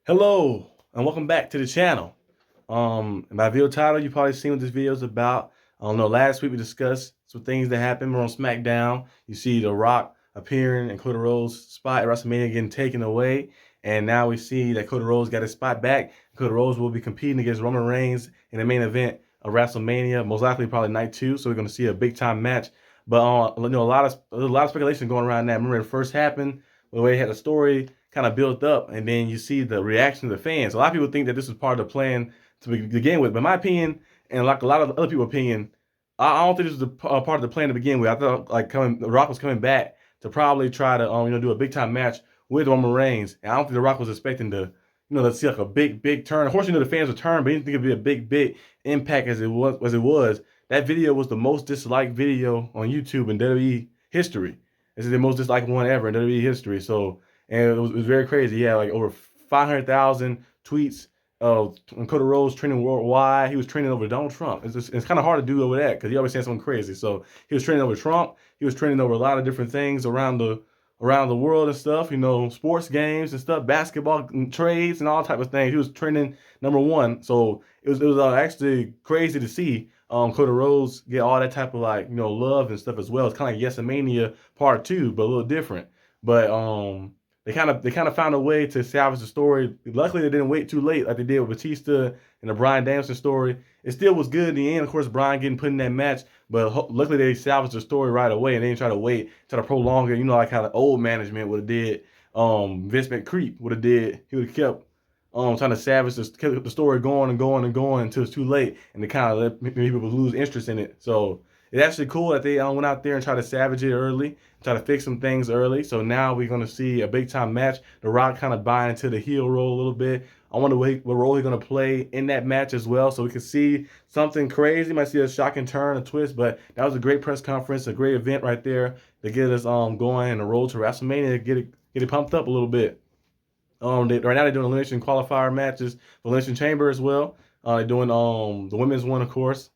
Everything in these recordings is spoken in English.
Hello and welcome back to the channel. My video title, you probably seen what this video is about. I don't know, last week we discussed some things that happened. We're on SmackDown. You see The Rock appearing and Cody Rhodes' spot at WrestleMania getting taken away. And now we see that Cody Rhodes got his spot back. Cody Rhodes will be competing against Roman Reigns in the main event of WrestleMania, most likely probably night two. So we're going to see a big time match. But there's a lot of speculation going around that. Remember, it first happened the way they had the story kind of built up, and then you see the reaction of the fans. A lot of people think that this is part of the plan to begin with, but in my opinion, and like a lot of other people's opinion, I don't think this was part of the plan to begin with. I thought The Rock was coming back to probably try to do a big time match with Roman Reigns, and I don't think The Rock was expecting to let's see like a big turn. Of course, the fans would turn, but he didn't think it'd be a big impact as it was. That video was the most disliked video on YouTube in WWE history. This is the most disliked one ever in WWE history. So, and it was very crazy. He had like over 500,000 tweets of Cody Rhodes trending worldwide. He was trending over Donald Trump. It's kind of hard to do over that because he always saying something crazy. So he was trending over Trump. He was trending over a lot of different things around the world and stuff. Sports games and stuff, basketball and trades and all type of things. He was trending number one. So it was actually crazy to see Cody Rhodes get all that type of love and stuff as well. It's kind of like Yesamania Part Two, but a little different. But they kind of found a way to salvage the story. Luckily, they didn't wait too late like they did with Batista and the Bryan Danielson story. It still was good in the end. Of course, Bryan getting put in that match, but luckily they salvaged the story right away and they didn't try to prolong it. Like how the old management would have did. Vince McCreep would have did. He would have kept trying to salvage kept the story going and going and going until it's too late, and they kind of let people lose interest in it. So it's actually cool that they went out there and tried to salvage it early, try to fix some things early. So now we're gonna see a big time match. The Rock kind of buying into the heel role a little bit. I wonder what role he's gonna play in that match as well. So we can see something crazy. Might see a shocking turn, a twist, but that was a great press conference, a great event right there to get us going and the road to WrestleMania, get it pumped up a little bit. Right now they're doing elimination qualifier matches for elimination chamber as well. They're doing the women's one, of course.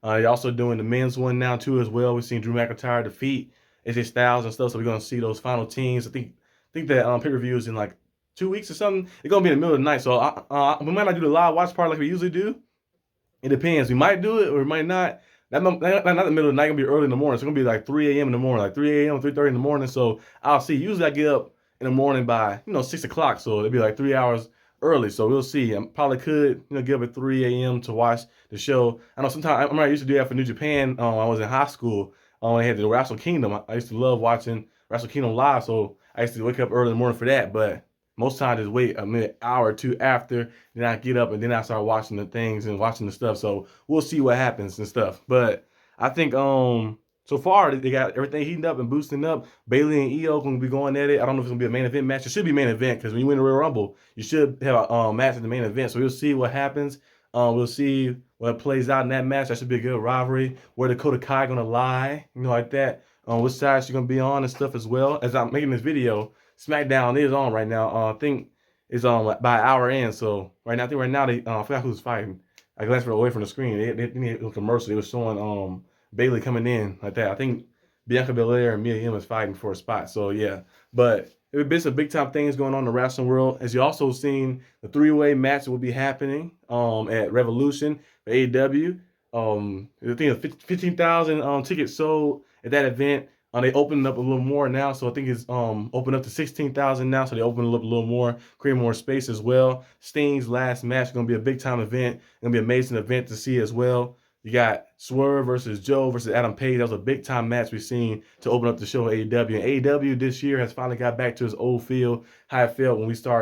They're also doing the men's one now too as well. We've seen Drew McIntyre defeat AJ Styles and stuff, so we're gonna see those final teams. I think that pay-per-view is in like 2 weeks or something. It's gonna be in the middle of the night, so we might not do the live watch part like we usually do. It depends. We might do it or we might not. Not the middle of the night. Gonna be early in the morning. It's gonna be like 3 a.m. in the morning, like 3 a.m. 3:30 in the morning. So I'll see. Usually I get up in the morning by 6 o'clock. So it'll be like 3 hours early. So we'll see. I probably could get up at 3 a.m. to watch the show. I know sometimes I remember I used to do that for New Japan. I was in high school. I had the Wrestle Kingdom. I used to love watching Wrestle Kingdom live. So I used to wake up early in the morning for that. But most times just wait a minute, hour or two after, then I get up and then I start watching the things and watching the stuff. So we'll see what happens and stuff. But I think so far they got everything heating up and boosting up. Bailey and Io gonna be going at it. I don't know if it's gonna be a main event match. It should be main event because when you win the Royal Rumble, you should have a match at the main event. So we'll see what happens. We'll see what plays out in that match. That should be a good rivalry. Where Dakota Kai gonna lie, like that. Which side she's gonna be on and stuff as well. As I'm making this video, SmackDown is on right now. I think it's on by hour in. So I think right now they I forgot who's fighting. I glanced away from the screen. They did a commercial. They were showing Bailey coming in like that. I think Bianca Belair and Mia Yim is fighting for a spot. So yeah, but it's been some big time things going on in the wrestling world. As you also seen, the three-way match will be happening at Revolution for AEW. I think 15,000 tickets sold at that event. They opened up a little more now, so I think it's opened up to 16,000 now. So they opened up a little more, create more space as well. Sting's last match is gonna be a big time event. Gonna be an amazing event to see as well. You got Swerve versus Joe versus Adam Page. That was a big time match we've seen to open up the show at AEW. And AEW this year has finally got back to its old feel, how it felt when we saw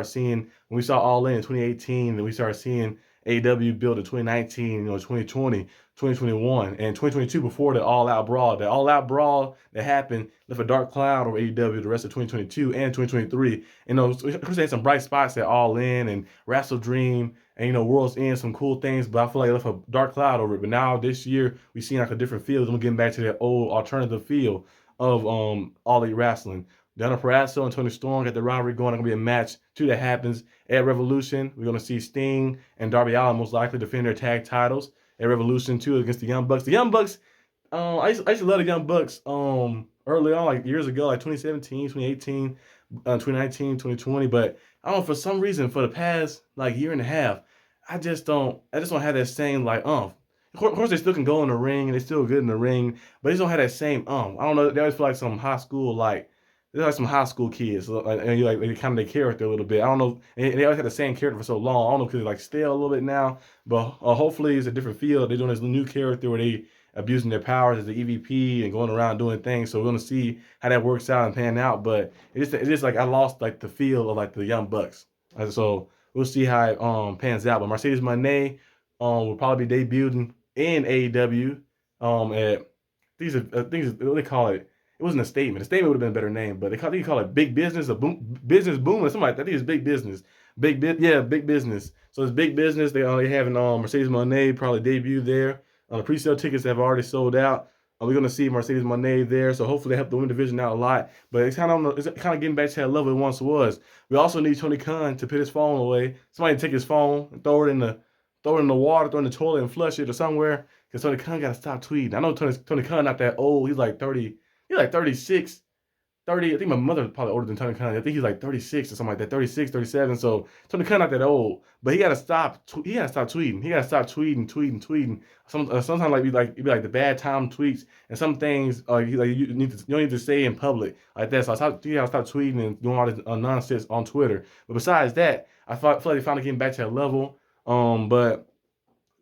All In 2018, and we started seeing AEW build in 2019, 2020, 2021, and 2022 before the All Out Brawl. The All Out Brawl that happened left a dark cloud over AEW the rest of 2022 and 2023. And of course, they had some bright spots at All In and Wrestle Dream and World's End, some cool things, but I feel like it left a dark cloud over it. But now this year, we've seen like a different feel. We're getting back to that old alternative feel of All Elite Wrestling. Donna Purrazzo and Tony Storm got the rivalry going. It's going to be a match, too, that happens at Revolution. We're going to see Sting and Darby Allin most likely defend their tag titles at Revolution, too, against the Young Bucks. The Young Bucks, I used to love the Young Bucks early on, like years ago, like 2017, 2018. 2019, 2020. But I don't know, for some reason, for the past like year and a half, I just don't have that same like Of course, they still can go in the ring and they still good in the ring, but they just don't have that same I don't know. They always feel like some high school like they're like some high school kids, and you like they kind of their character a little bit. I don't know. And they always had the same character for so long. I don't know because they're like stale a little bit now, but hopefully it's a different field. They're doing this new character where they abusing their powers as the EVP and going around doing things. So we're gonna see how that works out and pan out. But it's just like I lost like the feel of like the Young Bucks. So we'll see how it pans out. But Mercedes Moné will probably be debuting in AEW at things what they call it. It wasn't a statement. A statement would have been a better name, but they call it big business, a business boom, or something like that. I think it's big business, big business. So it's big business. They having Mercedes Moné probably debut there. The pre-sale tickets have already sold out. We're gonna see Mercedes Moné there, so hopefully they help the women's division out a lot. But it's kind of getting back to that level it once was. We also need Tony Khan to put his phone away. Somebody take his phone and throw it in the water, throw it in the toilet and flush it or somewhere. Because Tony Khan gotta stop tweeting. I know Tony Khan not that old. He's like 30. He's like 36, 30. I think my mother's probably older than Tony Khan. I think he's like 36 or something like that, 36, 37. So Tony Khan not that old, but he gotta stop. He gotta stop tweeting. He gotta stop tweeting. Sometimes like be like the bad time tweets, and some things you don't need to say in public like that. So you gotta stop tweeting and doing all this nonsense on Twitter. But besides that, feel like they finally getting back to that level. But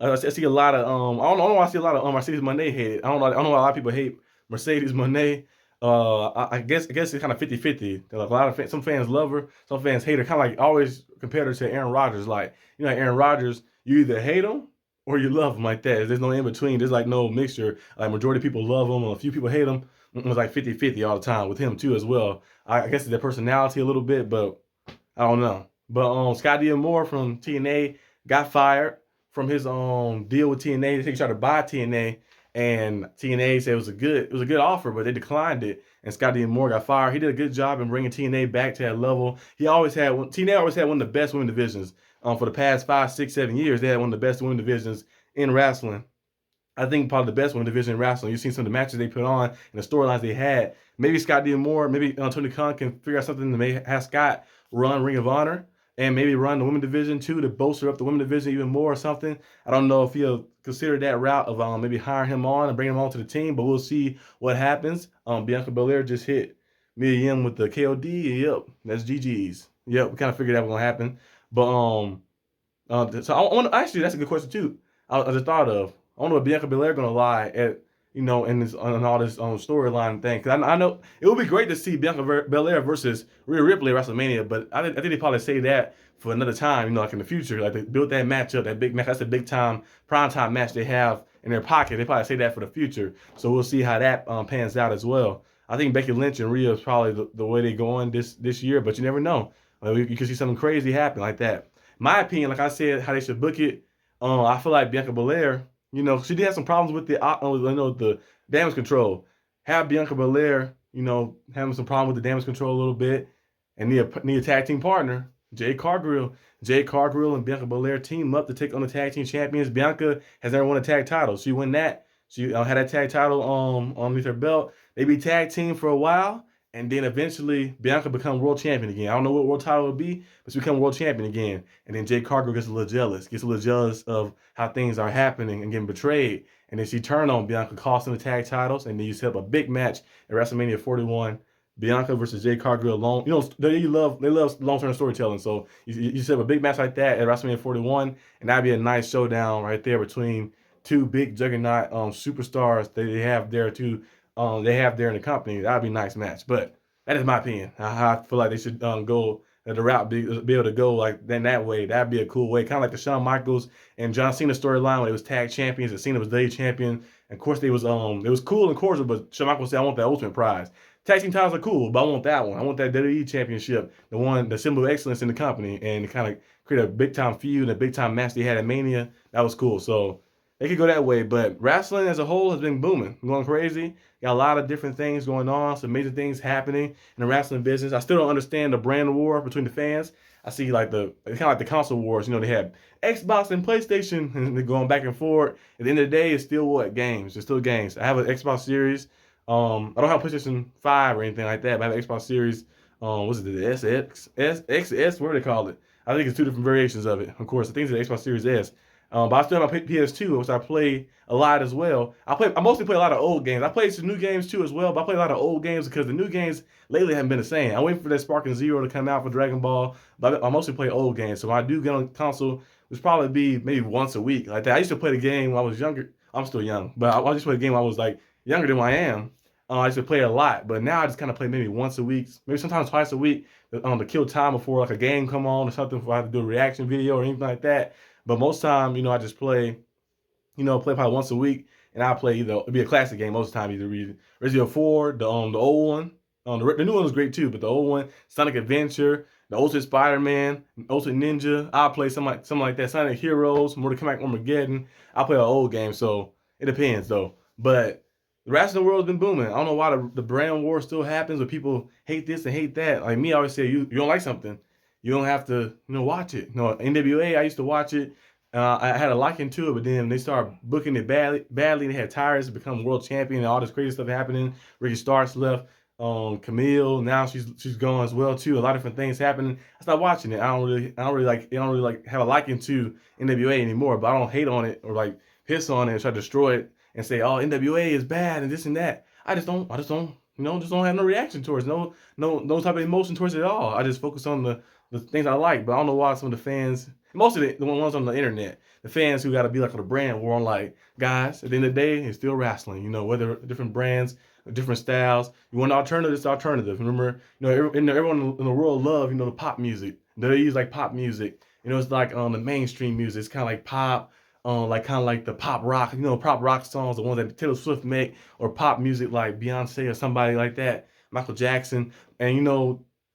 I see a lot of I don't know why I see a lot of Mercedes Moné hated. I don't know why a lot of people hate Mercedes Moné. I guess it's kind of 50-50. Like a lot of some fans love her, some fans hate her. Kind of like always compared her to Aaron Rodgers. Like like Aaron Rodgers, you either hate him or you love him like that. There's no in between. There's like no mixture. Like majority of people love him, a few people hate him. It was like 50-50 all the time with him too as well. I guess it's their personality a little bit, but I don't know. But Scott D'Amore from TNA got fired from his deal with TNA. They think he tried to buy TNA, and TNA said it was a good offer, but they declined it. And Scott D'Amore got fired. He did a good job in bringing TNA back to that level. TNA always had one of the best women divisions. For the past 5, 6, 7 years, they had one of the best women divisions in wrestling. I think probably the best women division in wrestling. You've seen some of the matches they put on and the storylines they had. Maybe Scott D'Amore, maybe Tony Khan can figure out something to have Scott run Ring of Honor and maybe run the women's division too to bolster up the women's division even more or something. I don't know if he'll consider that route of maybe hiring him on and bringing him on to the team, but we'll see what happens. Bianca Belair just hit Mia Yim with the KOD. Yep, that's GG's. Yep, we kind of figured that was gonna happen. But so I want actually that's a good question too. I just thought of. I wonder if Bianca Belair gonna lie at in all this storyline thing. Because I know it would be great to see Bianca Belair versus Rhea Ripley at WrestleMania, but I think they probably say that for another time. Like in the future, like they built that match up, that big match. That's a big time prime time match they have in their pocket. They probably say that for the future. So we'll see how that pans out as well. I think Becky Lynch and Rhea is probably the way they're going this year, but you never know. You can see something crazy happen like that. My opinion, like I said, how they should book it. I feel like Bianca Belair. She did have some problems with the damage control. Have Bianca Belair, having some problem with the damage control a little bit, and need a tag team partner, Jade Cargill. Jade Cargill and Bianca Belair team up to take on the tag team champions. Bianca has never won a tag title. She won that. She had that tag title underneath her belt. They be tag team for a while, and then eventually Bianca becomes world champion again. I don't know what world title it will be, but she become world champion again. And then Jade Cargill gets a little jealous of how things are happening and getting betrayed. And then she turned on Bianca, costing the tag titles, and then you set up a big match at WrestleMania 41. Bianca versus Jade Cargill alone. They love long-term storytelling. So you set up a big match like that at WrestleMania 41, and that'd be a nice showdown right there between two big juggernaut superstars that they have there in the company. That'd be a nice match. But that is my opinion. I feel like they should go the route, be able to go like that way. That'd be a cool way. Kind of like the Shawn Michaels and John Cena storyline when it was tag champions and Cena was day champion. And of course, it was cool and cordial, but Shawn Michaels said, I want that ultimate prize. Tag team titles are cool, but I want that one. I want that WWE championship, the symbol of excellence in the company, and kind of create a big time feud and a big time match they had at Mania. That was cool. So they could go that way, but wrestling as a whole has been booming, going crazy. Got a lot of different things going on, some major things happening in the wrestling business. I still don't understand the brand war between the fans. I see like kind of like the console wars. They have Xbox and PlayStation, and they're going back and forth. At the end of the day, it's still what games. It's still games. I have an Xbox Series. I don't have a PlayStation 5 or anything like that, but I have an Xbox Series. what's it, the XS, what do they call it? I think it's two different variations of it. Of course, I think it's the Xbox Series S. But I still have my PS2, which I play a lot as well. I mostly play a lot of old games. I play some new games too as well, but I play a lot of old games because the new games lately haven't been the same. I'm waiting for that Sparking Zero to come out for Dragon Ball, but I mostly play old games. So when I do get on console, it's probably be maybe once a week like that. I used to play the game when I was younger. I'm still young, but I used to play the game when I was like younger than I am. I used to play a lot, but now I just kind of play maybe once a week, maybe sometimes twice a week, to kill time before like a game come on or something, before I have to do a reaction video or anything like that. But most time, I just play, play probably once a week, and I play it'd be a classic game most of the time, either Resident Evil 4, the old one, the new one was great too, but the old one, Sonic Adventure, the Ultimate Spider-Man, Ultimate Ninja, I play something like that, Sonic Heroes, Mortal Kombat Armageddon. I play an old game, so it depends though. But the rest of the world's been booming. I don't know why the brand war still happens, or people hate this and hate that. Like me, I always say, you don't like something, you don't have to watch it. NWA, I used to watch it. I had a liking to it, but then they started booking it badly. They had Tyrus become world champion and all this crazy stuff happening. Ricky Starks left. Camille, now she's gone as well too. A lot of different things happening. I stopped watching it. I don't really like have a liking to NWA anymore. But I don't hate on it or like piss on it and try to destroy it and say, oh, NWA is bad and this and that. I just don't just don't have no reaction towards no type of emotion towards it at all. I just focus on the things I like. But I don't know why some of the fans, most of the ones on the internet, the fans who got to be like on the brand war on, like, guys, at the end of the day, it's still wrestling. Whether different brands, different styles. You want alternative, it's alternative. Remember, everyone in the world love, the pop music. They use like pop music. It's like the mainstream music. It's kind of like pop, kind of like the pop rock. Pop rock songs, the ones that Taylor Swift make, or pop music like Beyonce or somebody like that, Michael Jackson. And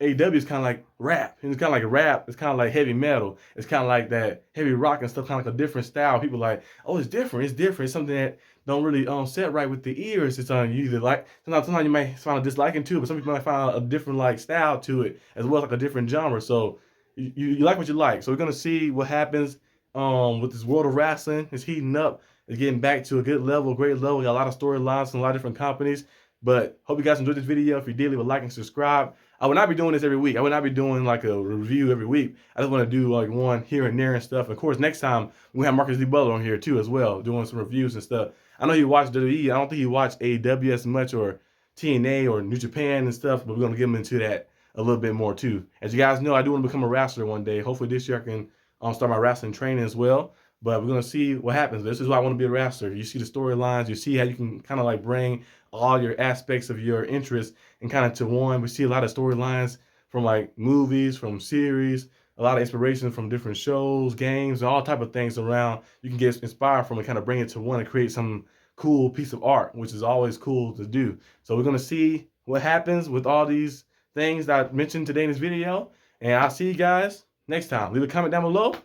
AEW is kind of like rap. It's kind of like rap. It's kind of like heavy metal. It's kind of like that heavy rock and stuff, kind of like a different style. People like, oh, it's different. It's different. It's something that don't really set right with the ears. It's you either like, sometimes you might find a disliking to it, but some people might find a different like style to it as well as like a different genre. So you like what you like. So we're gonna see what happens with this world of wrestling. It's heating up. It's getting back to a good level, great level. We got a lot of storylines from a lot of different companies. But hope you guys enjoyed this video. If you did, leave a like and subscribe. I would not be doing this every week. I would not be doing like a review every week. I just want to do like one here and there and stuff. Of course, next time we have Marcus D. Butler on here too as well, doing some reviews and stuff. I know you watch WWE. I don't think you watch AEW as much, or TNA or New Japan and stuff, but we're gonna get into that a little bit more too. As you guys know, I do want to become a wrestler one day. Hopefully this year I can start my wrestling training as well. But we're gonna see what happens. This is why I want to be a wrestler. You see the storylines. You see how you can kind of like bring all your aspects of your interest and kind of to one. We see a lot of storylines from like movies, from series, a lot of inspiration from different shows, games, all type of things around. You can get inspired from and kind of bring it to one and create some cool piece of art, which is always cool to do. So we're gonna see what happens with all these things that I mentioned today in this video, and I'll see you guys next time. Leave a comment down below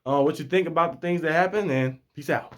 what you think about the things that happen, and peace out.